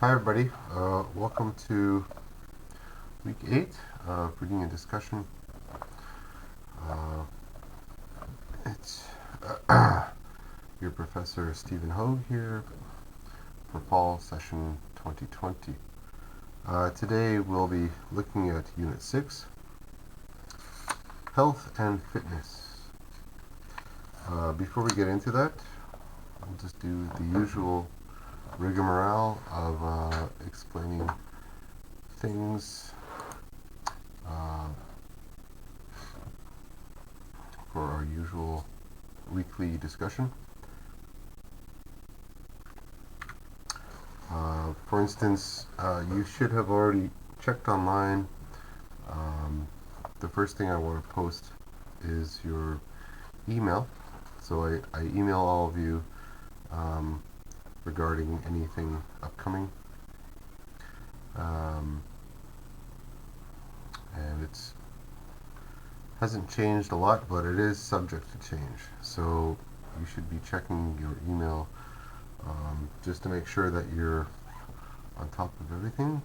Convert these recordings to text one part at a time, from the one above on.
Hi everybody, welcome to week 8 of reading and discussion. It's your Professor Stephen Hoag here for fall session 2020. Today we'll be looking at Unit 6, Health and Fitness. Before we get into that, I'll just do the usual rigmarole of explaining things for our usual weekly discussion. For instance, you should have already checked online. The first thing I want to post is your email. So I email all of you regarding anything upcoming. And it's hasn't changed a lot, but it is subject to change. So you should be checking your email just to make sure that you're on top of everything.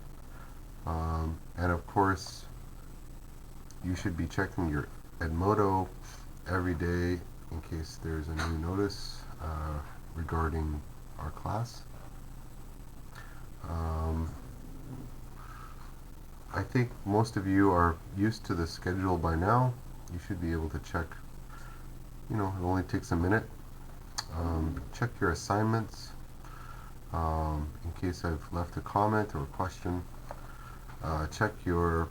And of course, you should be checking your Edmodo every day in case there's a new notice regarding our class. I think most of you are used to the schedule by now. You should be able to check, it only takes a minute. Check your assignments in case I've left a comment or a question. Check your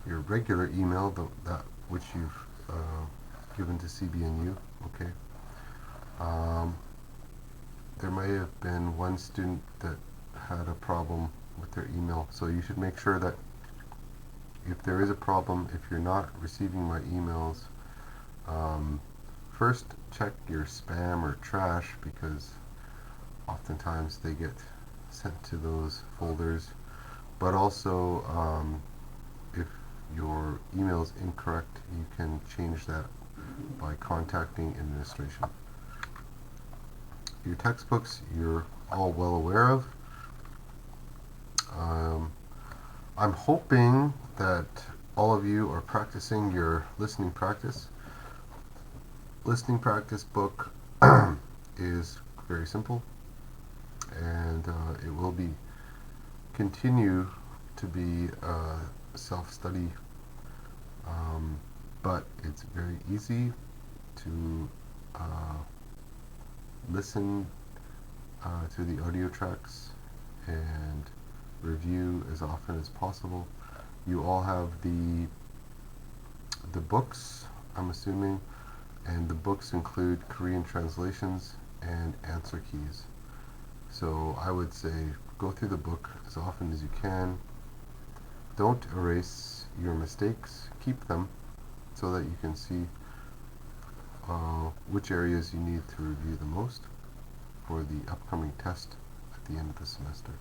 regular email, that which you've given to CBNU. Okay. There may have been one student that had a problem with their email, so you should make sure that if there is a problem, if you're not receiving my emails, first check your spam or trash, because oftentimes they get sent to those folders. But also, if your email is incorrect, you can change that by contacting administration. Your textbooks you're all well aware of. I'm hoping that all of you are practicing your listening practice. Listening practice book is very simple, and it will continue to be self-study, but it's very easy to listen to the audio tracks and review as often as possible. You all have the books, I'm assuming, and the books include Korean translations and answer keys. So I would say go through the book as often as you can. Don't erase your mistakes. Keep them so that you can see which areas you need to review the most for the upcoming test at the end of the semester.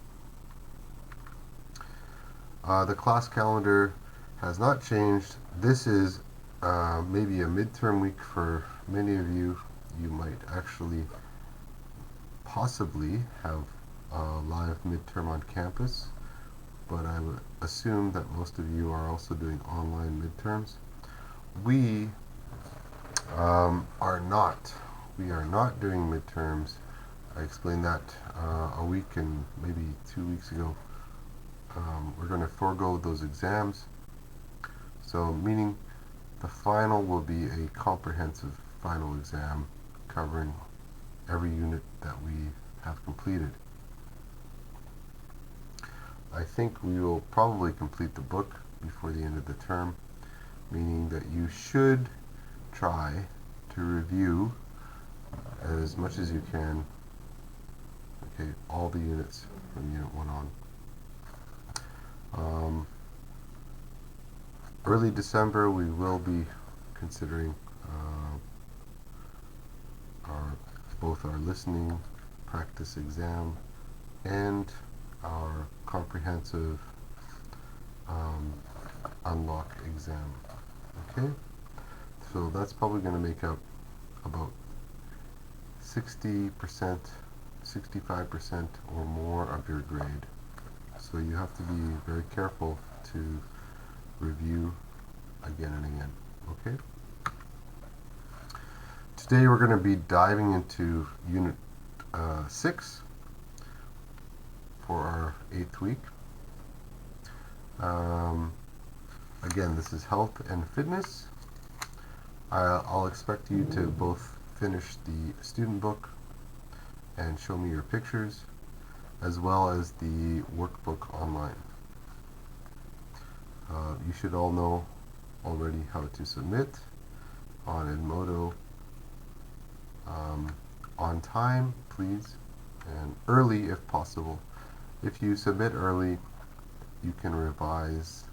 The class calendar has not changed. This is maybe a midterm week for many of you. You might actually possibly have a live midterm on campus, but I would assume that most of you are also doing online midterms. We are not. We are not doing midterms. I explained that a week and maybe 2 weeks ago. We're going to forego those exams. So meaning the final will be a comprehensive final exam covering every unit that we have completed. I think we will probably complete the book before the end of the term, meaning that you should try to review as much as you can, okay, all the units from Unit 1 on. Early December we will be considering both our listening practice exam and our comprehensive unlock exam. Okay, so that's probably going to make up about 60%, 65% or more of your grade. So you have to be very careful to review again and again. Okay? Today we're going to be diving into Unit 6 for our 8th week. Again, this is health and fitness. I'll expect you to both finish the student book and show me your pictures, as well as the workbook online. You should all know already how to submit on Edmodo on time, please, and early if possible. If you submit early, you can revise,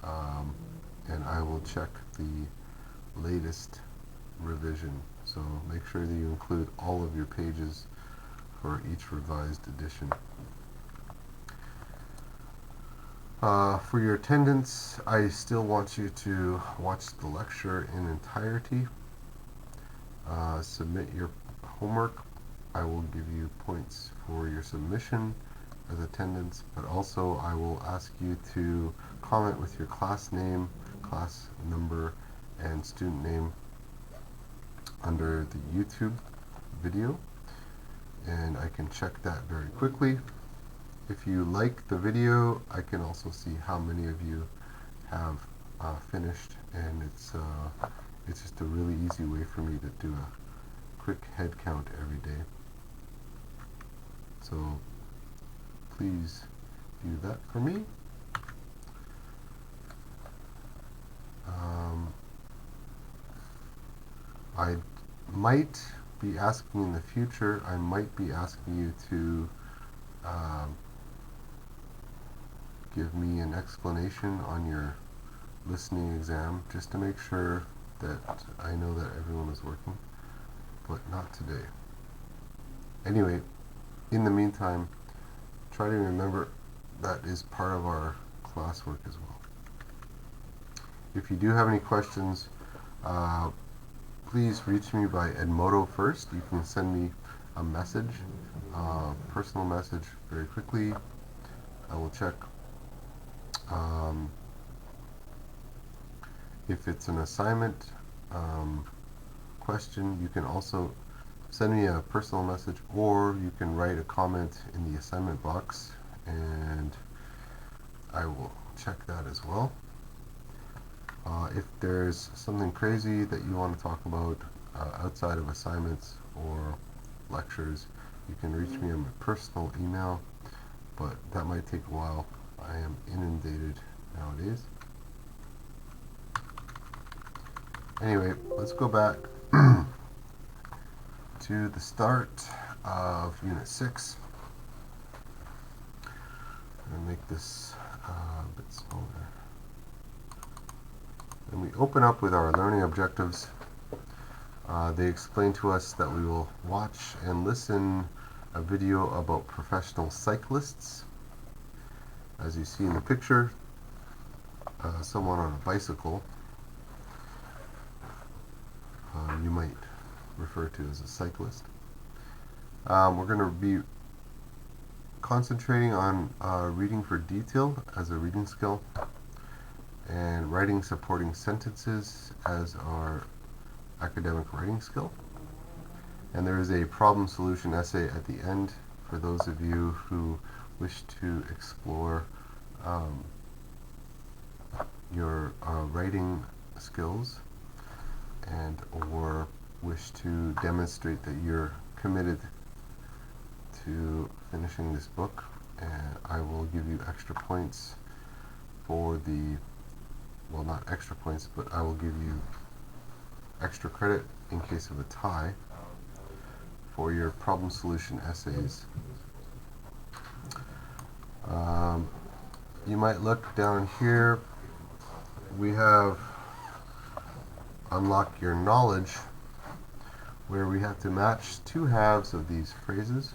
and I will check the latest revision. So make sure that you include all of your pages for each revised edition. For your attendance, I still want you to watch the lecture in entirety. Submit your homework. I will give you points for your submission as attendance, but also I will ask you to comment with your class name, class number, and student name under the YouTube video, and I can check that very quickly. If you like the video, I can also see how many of you have finished, and it's just a really easy way for me to do a quick head count every day. So please do that for me. I might be asking in the future, I might be asking you to give me an explanation on your listening exam, just to make sure that I know that everyone is working, but not today. Anyway, in the meantime, try to remember that is part of our classwork as well. If you do have any questions, please reach me by Edmodo first. You can send me a message, personal message, very quickly. I will check. If it's an assignment question, you can also send me a personal message, or you can write a comment in the assignment box, and I will check that as well. If there's something crazy that you want to talk about outside of assignments or lectures, you can reach me on my personal email, but that might take a while. I am inundated nowadays. Anyway, let's go back to the start of Unit 6. I'm going to make this a bit smaller. And we open up with our learning objectives. They explain to us that we will watch and listen a video about professional cyclists. As you see in the picture, someone on a bicycle, you might refer to as a cyclist. We're going to be concentrating on reading for detail as a reading skill, and writing supporting sentences as our academic writing skill. And there is a problem solution essay at the end for those of you who wish to explore your writing skills, and or wish to demonstrate that you're committed to finishing this book. And I will give you extra points for the, well, not extra points, but I will give you extra credit in case of a tie for your problem solution essays. You might look down here. We have unlock your knowledge, where we have to match two halves of these phrases.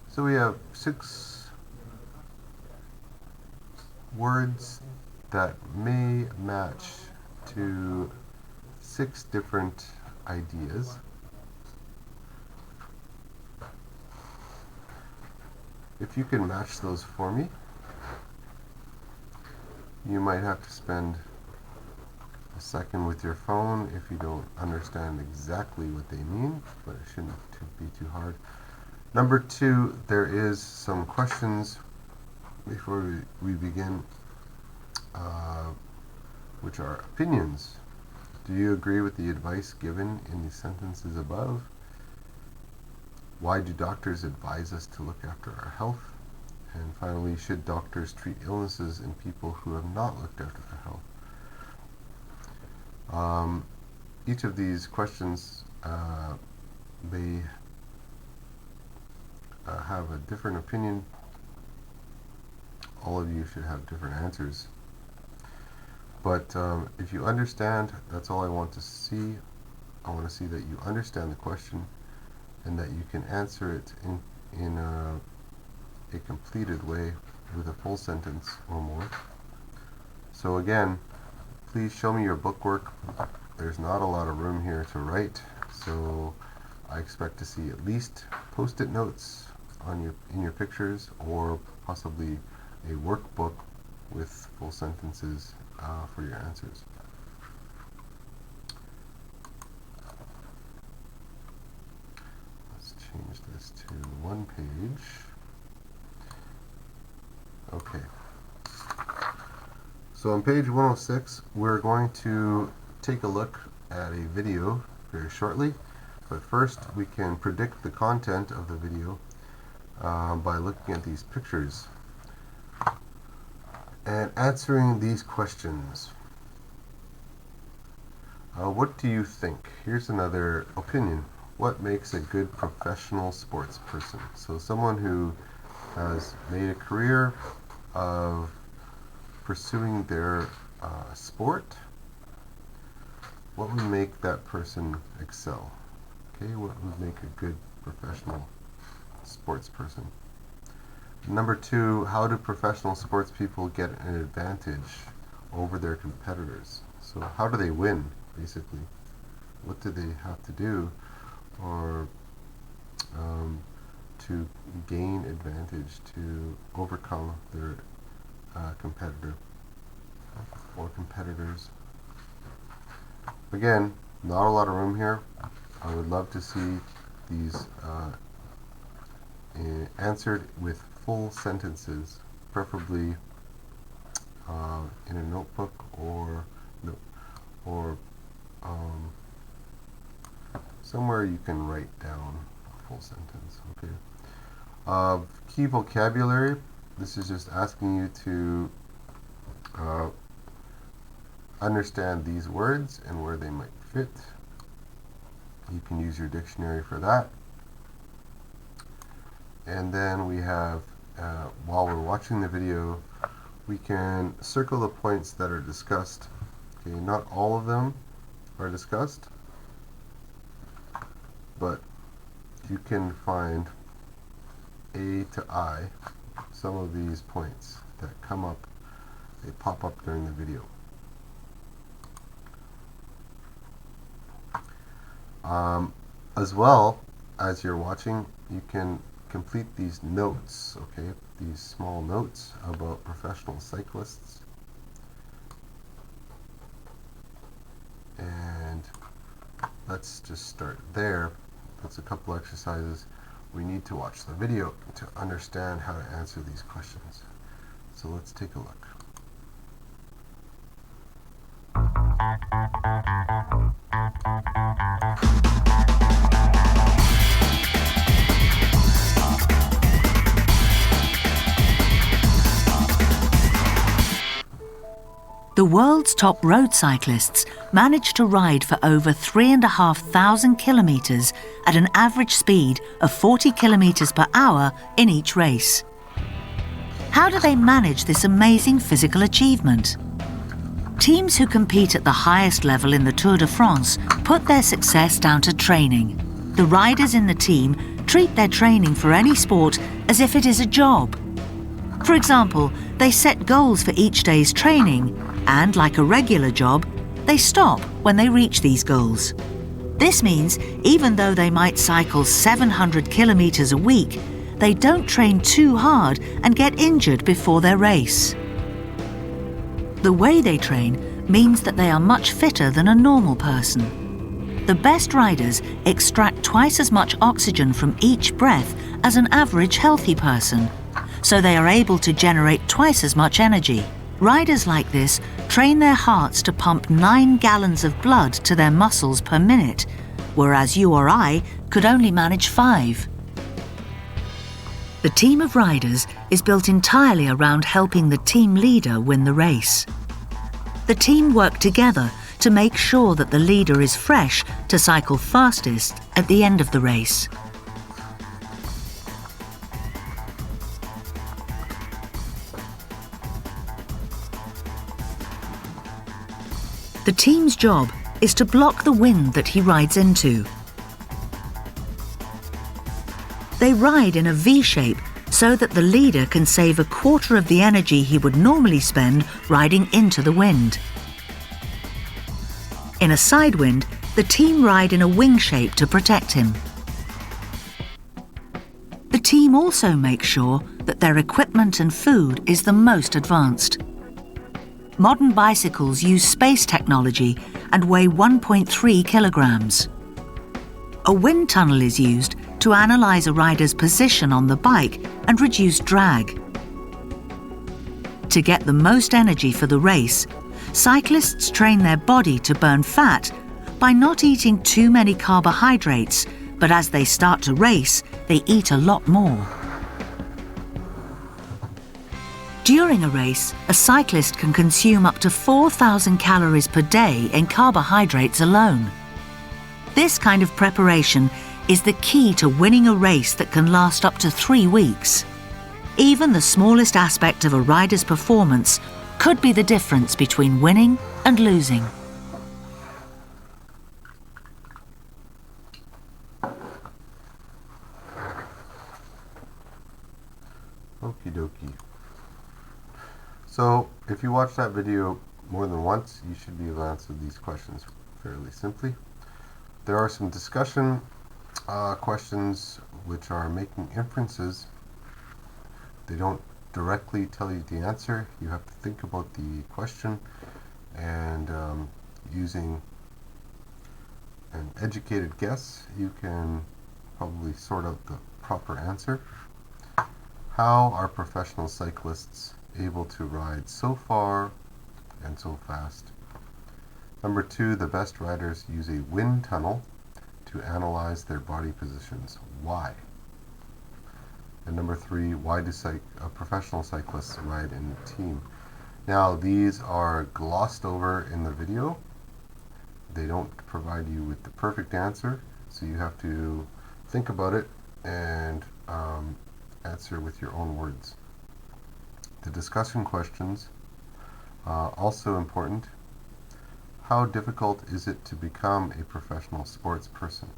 So we have 6 words that may match to 6 different ideas. If you can match those for me, you might have to spend a second with your phone if you don't understand exactly what they mean, but it shouldn't be too hard. Number 2, there is some questions before we begin, which are opinions. Do you agree with the advice given in the sentences above? Why do doctors advise us to look after our health? And finally, should doctors treat illnesses in people who have not looked after their health? Each of these questions, they have a different opinion. All of you should have different answers. But if you understand, that's all I want to see. I want to see that you understand the question and that you can answer it in a completed way with a full sentence or more. So again, please show me your bookwork. There's not a lot of room here to write, so I expect to see at least post-it notes in your pictures, or possibly a workbook with full sentences for your answers. Let's change this to one page. Okay. So on page 106, we're going to take a look at a video very shortly, but first we can predict the content of the video by looking at these pictures and answering these questions. What do you think? Here's another opinion. What makes a good professional sports person? So someone who has made a career of pursuing their sport. What would make that person excel? Okay, what would make a good professional sports person? Number 2, how do professional sports people get an advantage over their competitors? So how do they win, basically? What do they have to do or to gain advantage, to overcome their competitor or competitors? Again, not a lot of room here. I would love to see these answered with full sentences, preferably in a notebook or somewhere you can write down a full sentence. Okay. Key vocabulary. This is just asking you to understand these words and where they might fit. You can use your dictionary for that. And then we have, while we're watching the video, we can circle the points that are discussed. Okay, not all of them are discussed, but you can find A to I, some of these points that come up, they pop up during the video. As well as you're watching, you can complete these notes, okay, these small notes about professional cyclists. And let's just start there. That's a couple exercises. We need to watch the video to understand how to answer these questions. So let's take a look. The world's top road cyclists managed to ride for over 3,500 kilometres at an average speed of 40 kilometres per hour in each race. How do they manage this amazing physical achievement? Teams who compete at the highest level in the Tour de France put their success down to training. The riders in the team treat their training for any sport as if it is a job. For example, they set goals for each day's training and, like a regular job, they stop when they reach these goals. This means even though they might cycle 700 kilometers a week, they don't train too hard and get injured before their race. The way they train means that they are much fitter than a normal person. The best riders extract twice as much oxygen from each breath as an average healthy person, so they are able to generate twice as much energy. Riders like this train their hearts to pump 9 gallons of blood to their muscles per minute, whereas you or I could only manage 5. The team of riders is built entirely around helping the team leader win the race. The team work together to make sure that the leader is fresh to cycle fastest at the end of the race. The team's job is to block the wind that he rides into. They ride in a V shape so that the leader can save a quarter of the energy he would normally spend riding into the wind. In a side wind, the team ride in a wing shape to protect him. The team also makes sure that their equipment and food is the most advanced. Modern bicycles use space technology and weigh 1.3 kilograms. A wind tunnel is used to analyze a rider's position on the bike and reduce drag. To get the most energy for the race, cyclists train their body to burn fat by not eating too many carbohydrates, but as they start to race, they eat a lot more. During a race, a cyclist can consume up to 4,000 calories per day in carbohydrates alone. This kind of preparation is the key to winning a race that can last up to 3 weeks. Even the smallest aspect of a rider's performance could be the difference between winning and losing. Okie dokie. So, if you watch that video more than once, you should be able to answer these questions fairly simply. There are some discussion questions which are making inferences. They don't directly tell you the answer. You have to think about the question and using an educated guess, you can probably sort out the proper answer. How are professional cyclists able to ride so far and so fast? Number 2, the best riders use a wind tunnel to analyze their body positions. Why? And number 3, why do professional cyclists ride in a team? Now, these are glossed over in the video. They don't provide you with the perfect answer, so you have to think about it and answer with your own words. The discussion questions, also important. How difficult is it to become a professional sports person?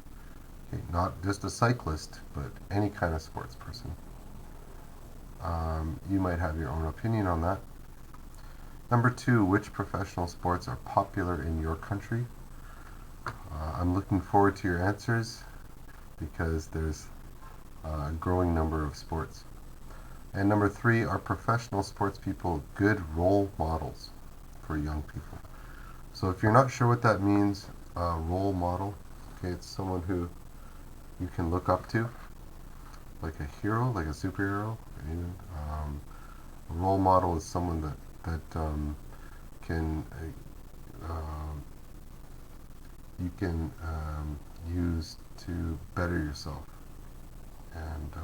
Okay, not just a cyclist, but any kind of sports person. You might have your own opinion on that. Number 2, which professional sports are popular in your country? I'm looking forward to your answers because there's a growing number of sports. And number 3, are professional sports people good role models for young people? So if you're not sure what that means, role model, okay, it's someone who you can look up to, like a hero, like a superhero. Even, a role model is someone that can you can use to better yourself and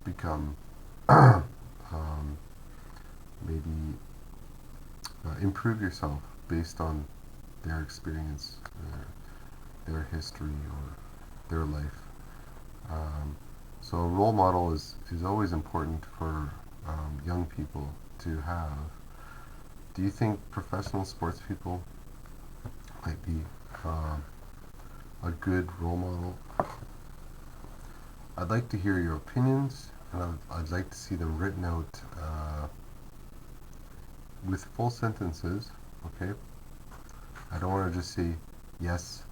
become maybe improve yourself based on their experience, their history, or their life. So a role model is always important for young people to have. Do you think professional sports people might be a good role model? I'd like to hear your opinions, and I'd like to see them written out with full sentences, okay? I don't want to just see Yes.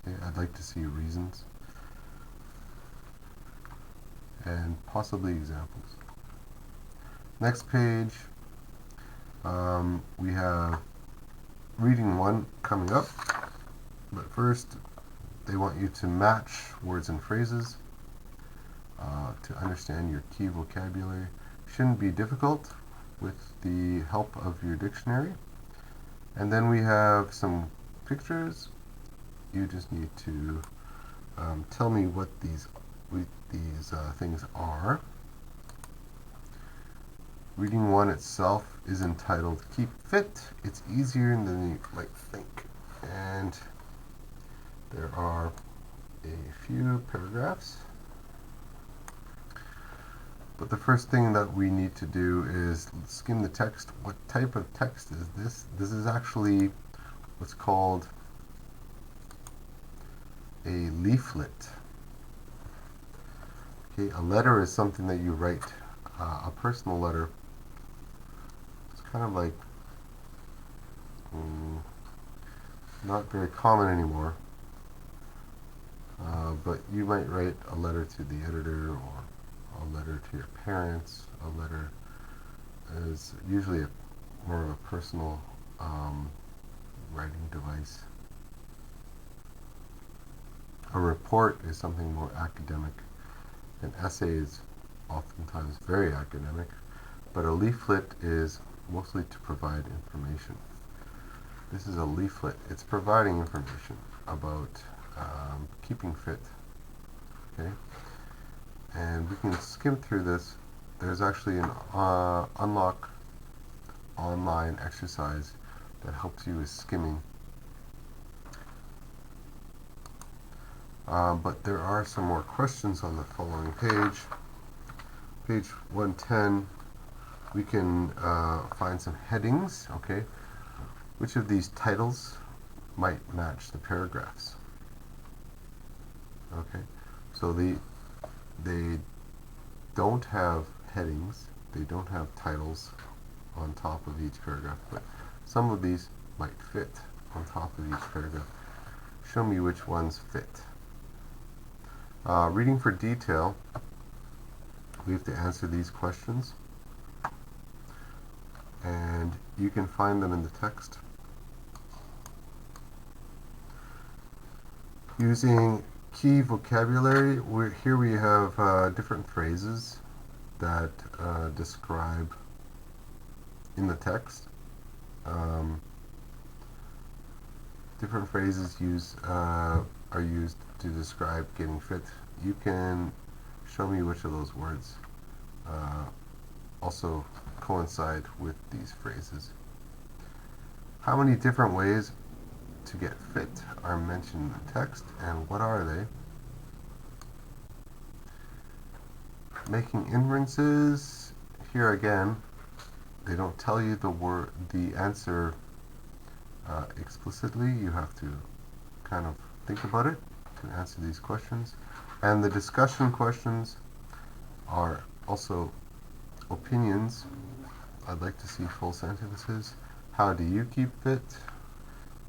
Okay, I'd like to see reasons and possibly examples. Next page, we have reading 1 coming up, but first they want you to match words and phrases to understand your key vocabulary. Shouldn't be difficult with the help of your dictionary. And then we have some pictures. You just need to tell me what these things are. Reading 1 itself is entitled Keep Fit. It's easier than you might think. And there are a few paragraphs. But the first thing that we need to do is skim the text. What type of text is this? This is actually what's called a leaflet. Okay, a letter is something that you write, a personal letter. It's kind of like not very common anymore, but you might write a letter to the editor or a letter to your parents. A letter is usually more of a personal writing device. A report is something more academic. An essay is oftentimes very academic, but a leaflet is mostly to provide information. This is a leaflet. It's providing information about keeping fit. Okay, and we can skim through this. There's actually an unlock online exercise that helps you with skimming. But there are some more questions on the following page. Page 110, we can find some headings. Okay, which of these titles might match the paragraphs? Okay, so they don't have headings, they don't have titles on top of each paragraph, but some of these might fit on top of each paragraph. Show me which ones fit. Reading for detail, we have to answer these questions, and you can find them in the text. Using key vocabulary, here we have different phrases that describe in the text. Different phrases are used to describe getting fit. You can show me which of those words also coincide with these phrases. How many different ways to get fit are mentioned in the text, and what are they? Making inferences, here again, they don't tell you the answer explicitly. You have to kind of think about it to answer these questions. And the discussion questions are also opinions. I'd like to see full sentences. How do you keep fit?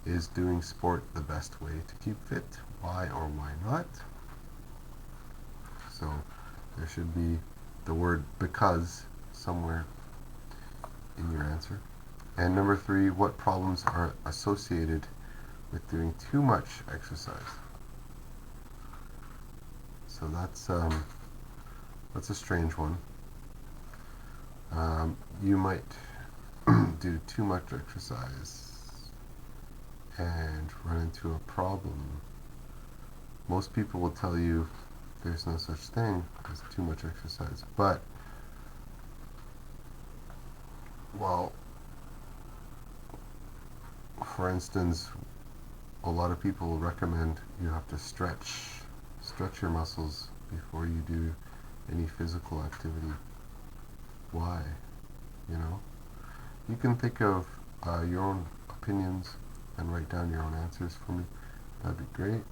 Is doing sport the best way to keep fit? Why or why not? So there should be the word because somewhere in your answer. And number 3, what problems are associated with doing too much exercise? So that's a strange one. You might do too much exercise and run into a problem. Most people will tell you there's no such thing as too much exercise, but well, for instance, a lot of people recommend you have to stretch your muscles before you do any physical activity. Why? You know, you can think of your own opinions and write down your own answers for me. That'd be great.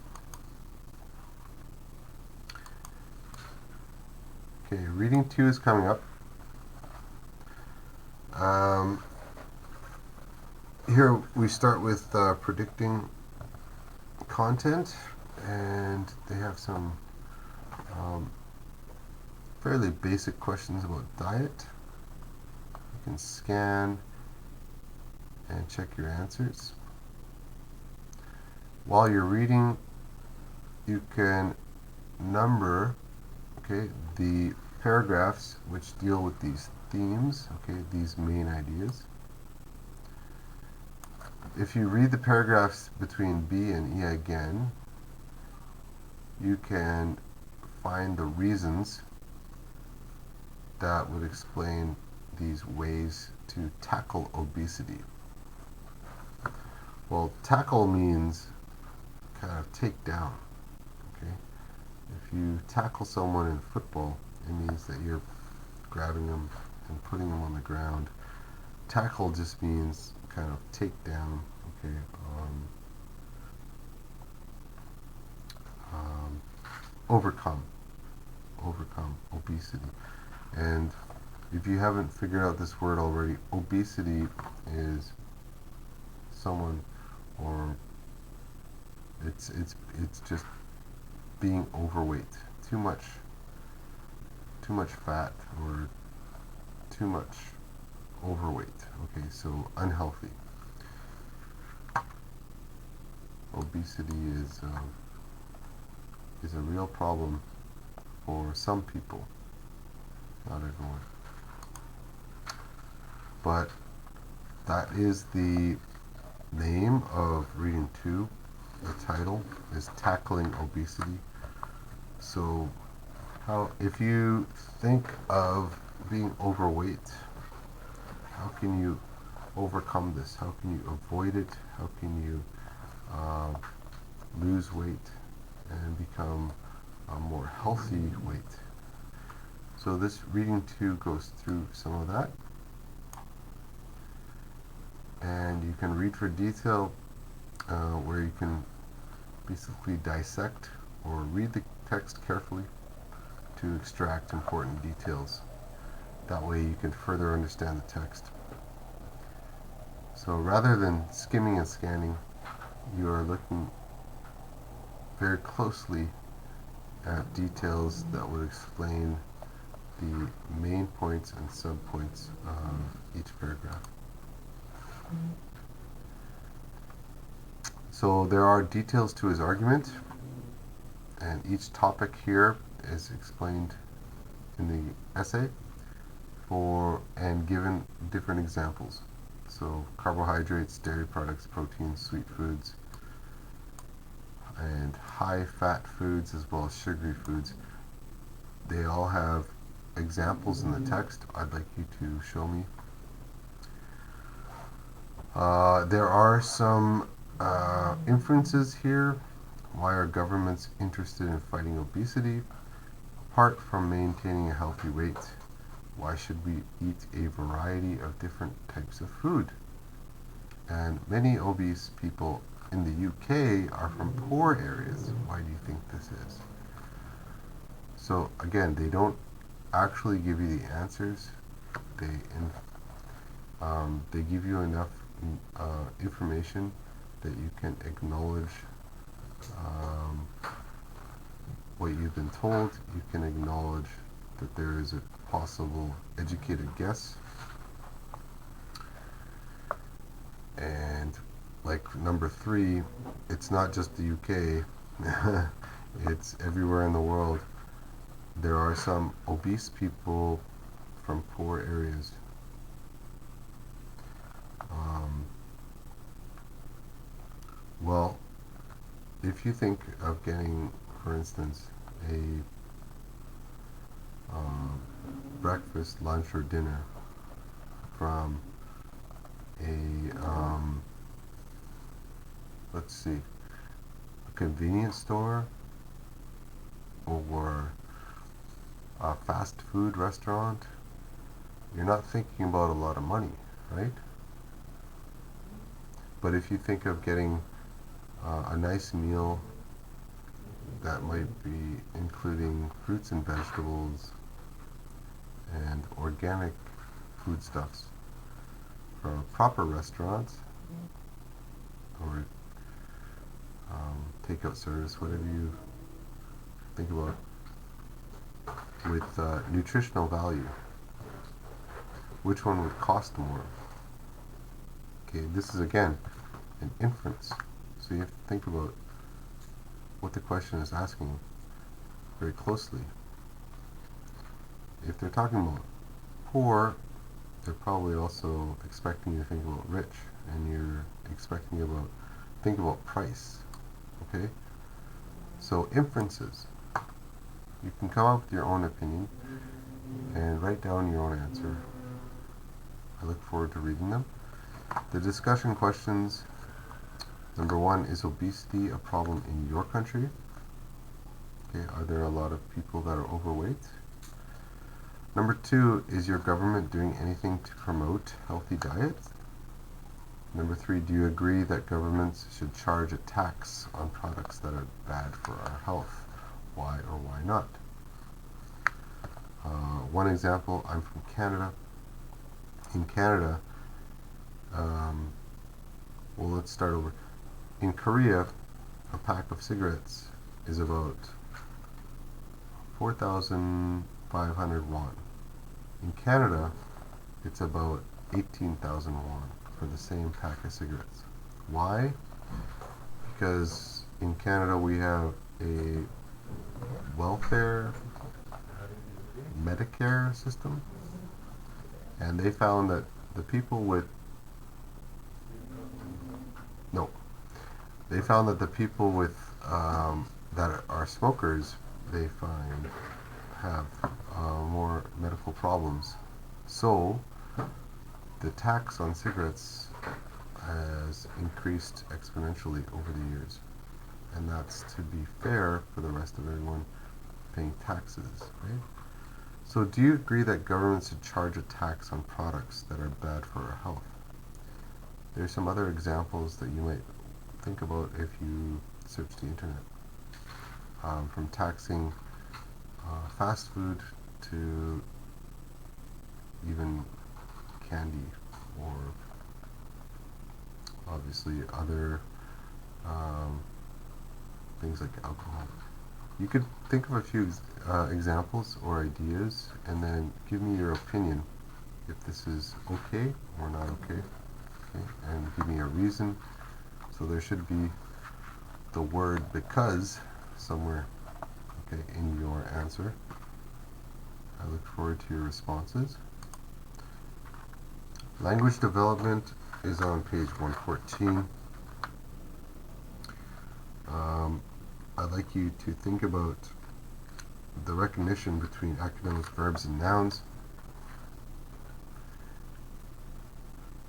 Okay, reading 2 is coming up. Here we start with predicting content, and they have some fairly basic questions about diet. You can scan and check your answers. While you're reading, you can number, okay, the paragraphs which deal with these themes, okay, these main ideas. If you read the paragraphs between B and E again, you can find the reasons that would explain these ways to tackle obesity. Well, tackle means kind of take down, okay? If you tackle someone in football, it means that you're grabbing them and putting them on the ground. Tackle just means kind of take down, okay? Overcome obesity. And if you haven't figured out this word already, obesity is someone, or it's just being overweight, too much fat, or too much overweight. Okay, so unhealthy. Obesity is a real problem for some people, not everyone. But that is the name of reading 2. The title is Tackling Obesity. So if you think of being overweight, how can you overcome this? How can you avoid it? How can you lose weight and become a more healthy weight? So this reading 2 goes through some of that. And you can read for detail where you can basically dissect or read the text carefully to extract important details. That way you can further understand the text. So rather than skimming and scanning, you are looking very closely at details that would explain the main points and subpoints of each paragraph. So there are details to his argument, and each topic here is explained in the essay and given different examples. So carbohydrates, dairy products, proteins, sweet foods, and high fat foods, as well as sugary foods. They all have examples in the text. I'd like you to show me. There are some inferences here. Why are governments interested in fighting obesity? Apart from maintaining a healthy weight, why should we eat a variety of different types of food? And many obese people in the UK are from poor areas. Why do you think this is? So again, they don't actually give you the answers. They give you enough information that you can acknowledge what you've been told. You can acknowledge that there is a possible educated guess. And like number 3, it's not just the UK, it's everywhere in the world. There are some obese people from poor areas. Well, if you think of getting, for instance, a breakfast, lunch, or dinner from a let's see, a convenience store or a fast food restaurant, you're not thinking about a lot of money, right? But if you think of getting a nice meal that might be including fruits and vegetables and organic foodstuffs from a proper restaurant, or takeout service, whatever you think about, with nutritional value. Which one would cost more? Okay, this is again an inference. So you have to think about what the question is asking very closely. If they're talking about poor, they're probably also expecting you to think about rich, and you're expecting think about price. Okay? So inferences. You can come up with your own opinion and write down your own answer. I look forward to reading them. The discussion questions. Number 1, is obesity a problem in your country? Okay, are there a lot of people that are overweight? Number 2, is your government doing anything to promote healthy diets? Number 3, do you agree that governments should charge a tax on products that are bad for our health? Why or why not? One example, I'm from Canada. In Canada, well, let's start over. In Korea, a pack of cigarettes is about 4,500 won. In Canada, it's about 18,000 won for the same pack of cigarettes. Why? Because in Canada we have a welfare Medicare system, and they found that the people with that are smokers, they find have more medical problems. So the tax on cigarettes has increased exponentially over the years, and that's to be fair for the rest of everyone paying taxes, right? So do you agree that governments should charge a tax on products that are bad for our health? There's some other examples that you might think about if you search the internet. From taxing fast food to even candy, or obviously other things like alcohol. You could think of a few examples or ideas, and then give me your opinion if this is okay or not okay, and give me a reason. So there should be the word because somewhere, okay, in your answer. I look forward to your responses. Language development is on page 114. I'd like you to think about the recognition between academic verbs and nouns.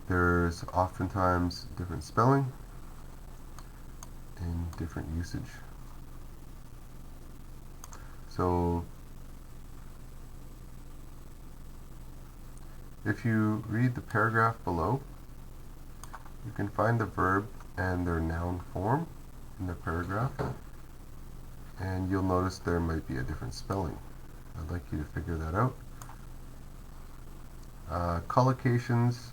There's oftentimes different spelling and different usage. So if you read the paragraph below, you can find the verb and their noun form in the paragraph, and you'll notice there might be a different spelling. I'd like you to figure that out. Collocations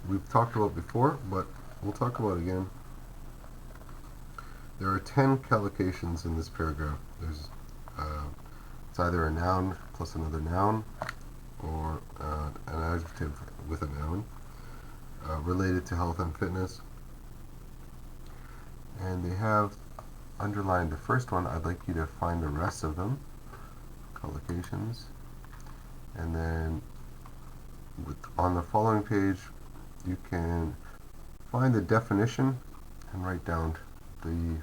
we've talked about before, but we'll talk about again. There are 10 collocations in this paragraph. There's it's either a noun plus another noun, or an adjective with a noun related to health and fitness. And they have underlined the first one. I'd like you to find the rest of them, collocations, and then on the following page you can find the definition and write down the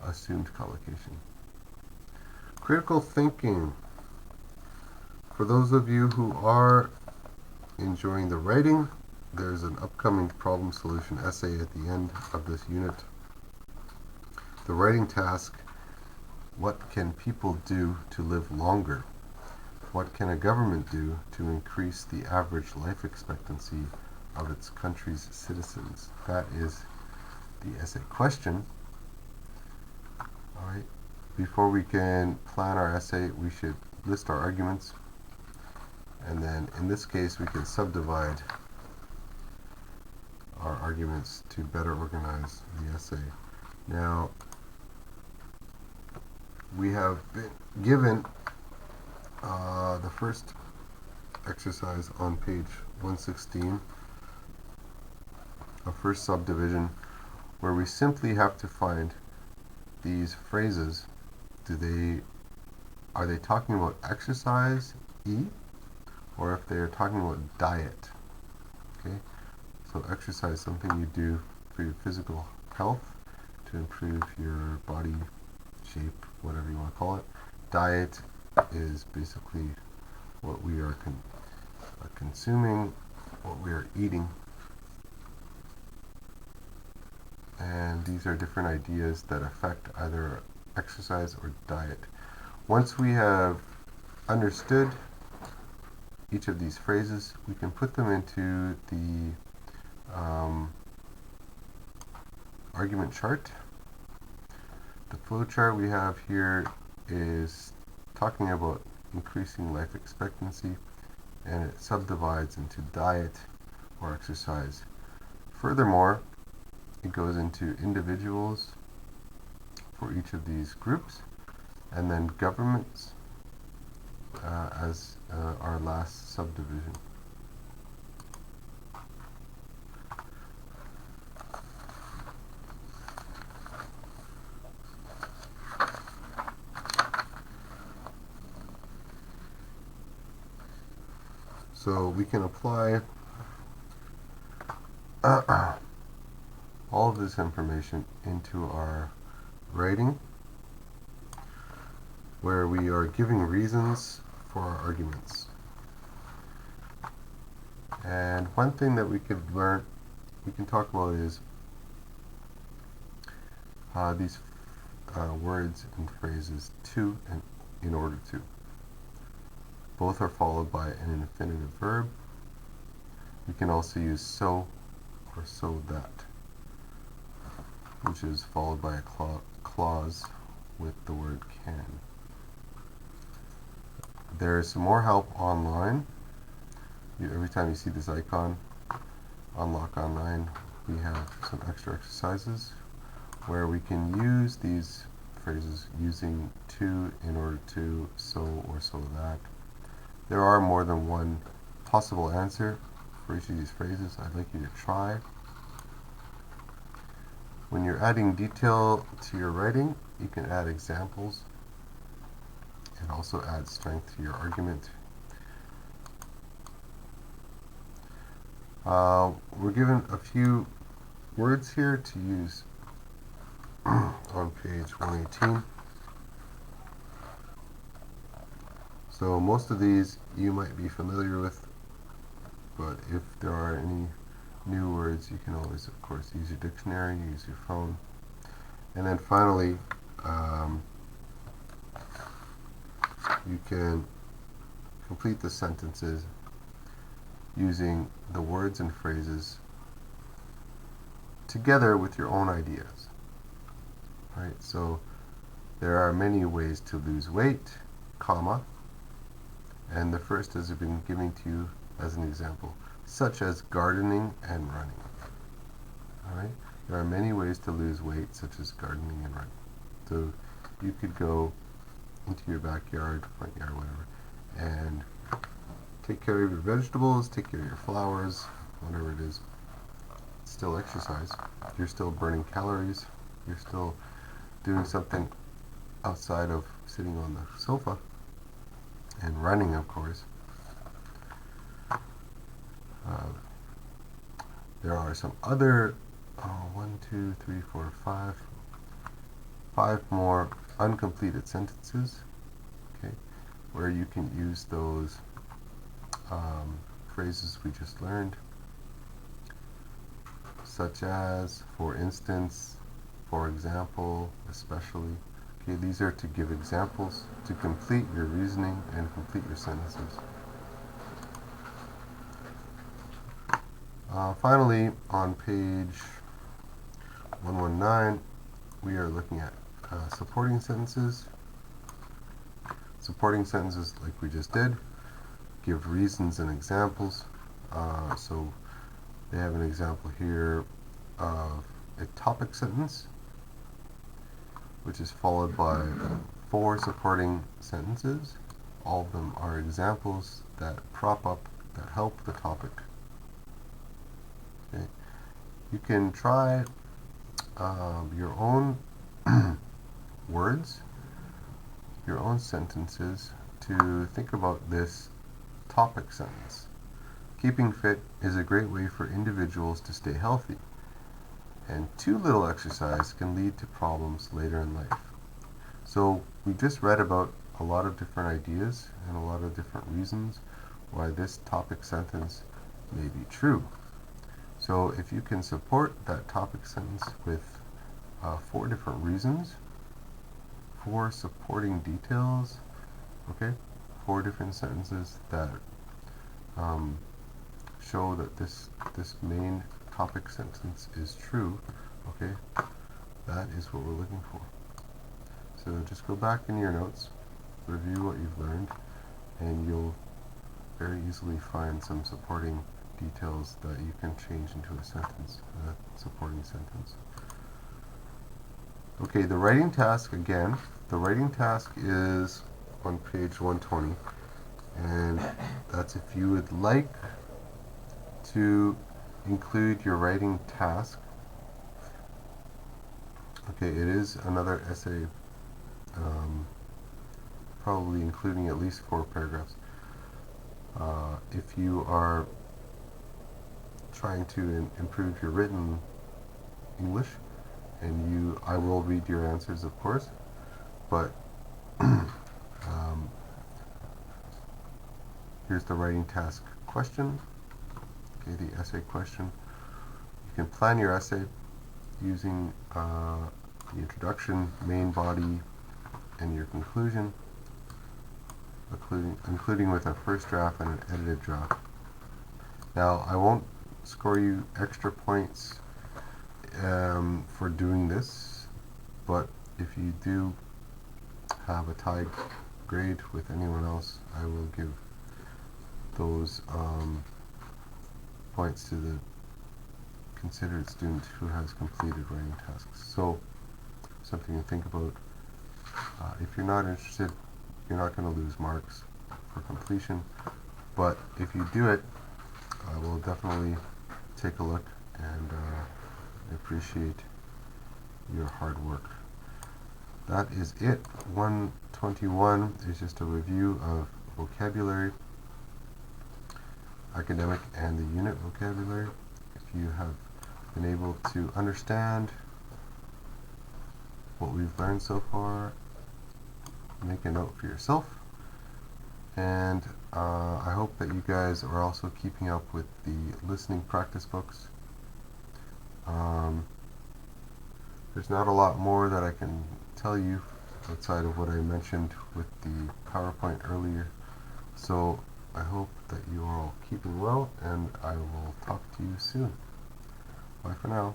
assumed collocation. Critical thinking. For those of you who are enjoying the writing, there's an upcoming problem solution essay at the end of this unit. The writing task: what can people do to live longer? What can a government do to increase the average life expectancy of its country's citizens? That is the essay question. Alright, before we can plan our essay, we should list our arguments, and then in this case we can subdivide our arguments to better organize the essay. Now, we have been given the first exercise on page 116, a first subdivision, where we simply have to find these phrases. Are they talking about exercise, E, or if they are talking about diet? Okay, so exercise, something you do for your physical health to improve your body shape, whatever you want to call it. Diet is basically what we are consuming, what we are eating. And these are different ideas that affect either exercise or diet. Once we have understood each of these phrases, we can put them into the argument chart. The flow chart we have here is talking about increasing life expectancy, and it subdivides into diet or exercise. Furthermore, it goes into individuals for each of these groups, and then governments as our last subdivision. So we can apply all of this information into our writing, where we are giving reasons for our arguments. And one thing that we can talk about is these words and phrases to and in order to. Both are followed by an infinitive verb. We can also use so or so that, which is followed by a clause with the word can. There is some more help online. Every time you see this icon, Unlock Online, we have some extra exercises where we can use these phrases using to, in order to, so, or so that. There are more than one possible answer for each of these phrases. I'd like you to try. When you're adding detail to your writing, you can add examples and also add strength to your argument. We're given a few words here to use on page 118. So most of these you might be familiar with, but if there are any new words, you can always, of course, use your dictionary, use your phone. And then finally, you can complete the sentences using the words and phrases together with your own ideas. Right? So there are many ways to lose weight, comma, and the first has been given to you as an example, such as gardening and running. Alright? There are many ways to lose weight, such as gardening and running. So you could go into your backyard, front yard, whatever, and take care of your vegetables, take care of your flowers, whatever it is. It's still exercise. You're still burning calories. You're still doing something outside of sitting on the sofa. And running, of course. There are some other, 5 more uncompleted sentences, okay, where you can use those phrases we just learned, such as, for instance, for example, especially. Okay, these are to give examples, to complete your reasoning and complete your sentences. Finally, on page 119, we are looking at supporting sentences. Supporting sentences, like we just did, give reasons and examples. So They have an example here of a topic sentence, which is followed by 4 supporting sentences. All of them are examples that prop up, that help the topic. Okay. You can try your own words, your own sentences to think about this topic sentence. Keeping fit is a great way for individuals to stay healthy, and too little exercise can lead to problems later in life. So we just read about a lot of different ideas and a lot of different reasons why this topic sentence may be true. So if you can support that topic sentence with 4 different reasons, 4 supporting details, okay, 4 different sentences that show that this main topic sentence is true, okay, that is what we're looking for. So just go back in your notes, review what you've learned, and you'll very easily find some supporting details that you can change into a sentence, a supporting sentence. Okay, the writing task again. The writing task is on page 120, and that's if you would like to include your writing task. Okay, it is another essay, probably including at least 4 paragraphs. If you are trying to improve your written English, and I will read your answers, of course, but here's the writing task question, okay, the essay question. You can plan your essay using the introduction, main body, and your conclusion, including with a first draft and an edited draft. Now, I won't score you extra points for doing this, but if you do have a tie grade with anyone else, I will give those points to the considered student who has completed writing tasks. So, something to think about. If you're not interested, you're not going to lose marks for completion, but if you do it, I will definitely take a look and appreciate your hard work. That is it. 121 is just a review of vocabulary, academic and the unit vocabulary. If you have been able to understand what we've learned so far, make a note for yourself. And I hope that you guys are also keeping up with the listening practice books. There's not a lot more that I can tell you outside of what I mentioned with the PowerPoint earlier. So I hope that you are all keeping well, and I will talk to you soon. Bye for now.